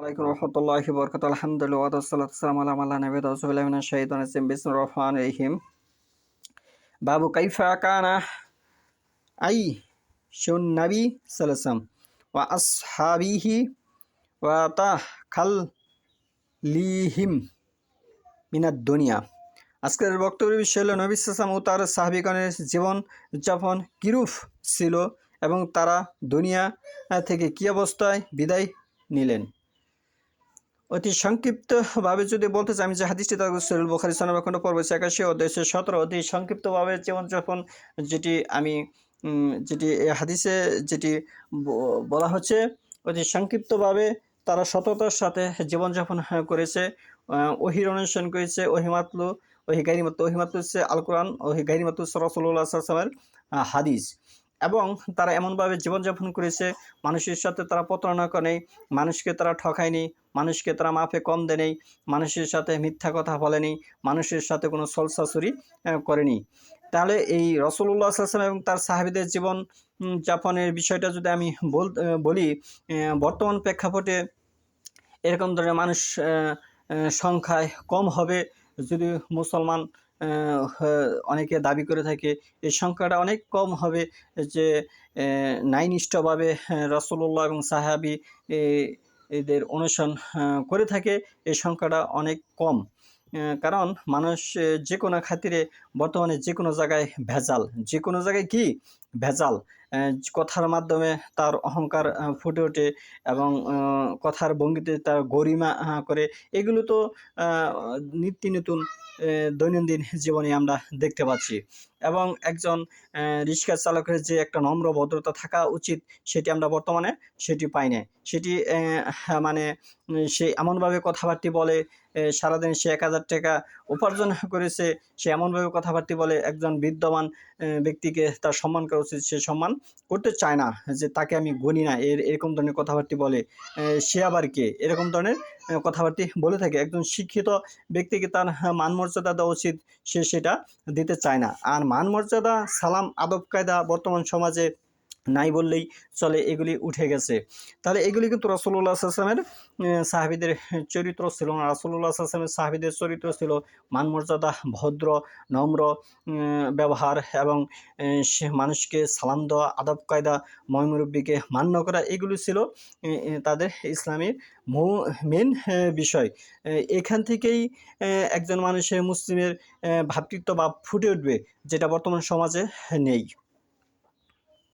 আলাইকুম রহমতুল্লাহি ওয়া বারাকাতুহু আলহামদুলিল্লাহ ওয়া সাল্লাতু ওয়াসসালামু আলা মান লা নাবিয়্যা বা'দাহু বিল্লাহি মিনাশ শাইতানির রাজিম বিসমিল্লাহির রহমানির রহিম বাবু কাইফা কানা আইশুন নবী সাল্লাল্লাহু আলাইহি ওয়াসাল্লাম ওয়া আসহাবিহি ওয়া তাখাল্লিহিম মিনাদ দুনিয়া। আজকের বক্তব্যের বিষয় হলো নবী সাল্লাল্লাহু আলাইহি ওয়াসাল্লাম ও তার সাহাবীগণের জীবন যাপন কিরূপ ছিল এবং তারা দুনিয়া থেকে কী অবস্থায় বিদায় নিলেন। অতি সংক্ষিপ্তভাবে যদি বলতে চাই, আমি যে হাদিসটি সহিহ বুখারী সনদ খণ্ড পর্ব 81 অধ্যায় 17 অতি সংক্ষিপ্তভাবে জীবনযাপন যেটি হাদিসে বলা হচ্ছে, অতি সংক্ষিপ্তভাবে তারা সততার সাথে জীবনযাপন করেছে, ওহীর অনুসরণ করেছে, ওহী গায়রিমাতলু হচ্ছে আল কোরআন, ওহী গায়রিমাতলু হচ্ছে রাসূলুল্লাহ সাল্লাল্লাহু আলাইহি ওয়াসাল্লামের হাদিস। এবং তারা এমনভাবে জীবনযাপন করেছে, মানুষের সাথে তারা প্রতারণা করেনি, মানুষকে তারা ঠকায়নি, মানুষকে তারা মাপে কম দেয়নি, মানুষের সাথে মিথ্যা কথা বলেনি, মানুষের সাথে কোনো ছলচাতুরি করেনি। তাহলে এই রাসূলুল্লাহ সাল্লাল্লাহু আলাইহি ওয়াসাল্লাম এবং তার সাহাবীদের জীবন যাপনের বিষয়টা যদি আমি বলি, বর্তমান প্রেক্ষাপটে এরকম ধরনের মানুষ সংখ্যায় কম হবে। যদি মুসলমান অনেকে দাবি করে থাকে, এই সংখ্যাটা অনেক কম হবে যে ন্যায়নিষ্ঠভাবে রাসূলুল্লাহ এবং সাহাবী এদের অনুসরণ করে থাকে। এই সংখ্যাটা অনেক কম। কারণ মানুষ যে কোনো খাতিরে বর্তমানে যে কোনো জায়গায় ভেজাল, যে কোনো জায়গায় কি ভেজাল, কথার মাধ্যমে তার অহংকার ফুটে ওঠে এবং কথার ভঙ্গিতে তার গরিমা করে। এগুলো তো নিত্য নতুন দৈনন্দিন জীবনে আমরা দেখতে পাচ্ছি। এবং একজন রিক্সা চালকের যে একটা নম্র ভদ্রতা থাকা উচিত, সেটি আমরা বর্তমানে সেটি পাই না। সেটি মানে সে এমনভাবে কথাবার্তা বলে, সারাদিন সে 1000 টাকা উপার্জন করেছে, সে এমনভাবে কথাবার্তা বলে, একজন বিদ্যমান ব্যক্তিকে তার সম্মান করা উচিত, সে সম্মান করতে চায় না, যে তাকে আমি গণি না, এরকম ধরনের কথাবার্তা বলে। সে আবার কে? এরকম ধরনের কথাবার্তা বলে থাকে। একজন শিক্ষিত ব্যক্তিকে তার মান মর্যাদা দেওয়া উচিত, সে সেটা দিতে চায় না। আর মান মর্যাদা, সালাম, আদব কায়দা বর্তমান সমাজে নাই বললেই চলে, এগুলি উঠে গেছে। তাহলে এগুলি কিন্তু রাসূলুল্লাহ সাল্লাল্লাহু আলাইহি ওয়াসাল্লামের সাহাবীদের চরিত্র ছিল না। রাসূলুল্লাহ সাল্লাল্লাহু আলাইহি ওয়াসাল্লামের সাহাবীদের চরিত্র ছিল মান মর্যাদা, ভদ্র, নম্র ব্যবহার এবং সে মানুষকে সালাম দেওয়া, আদব কায়দা, ময়-মুরব্বিকে মান্য করা, এগুলো ছিল তাদের ইসলামের মেন বিষয়। এখান থেকেই একজন মানুষের মুসলিমের ভ্রাতৃত্বভাব ফুটে উঠবে, যেটা বর্তমান সমাজে নেই।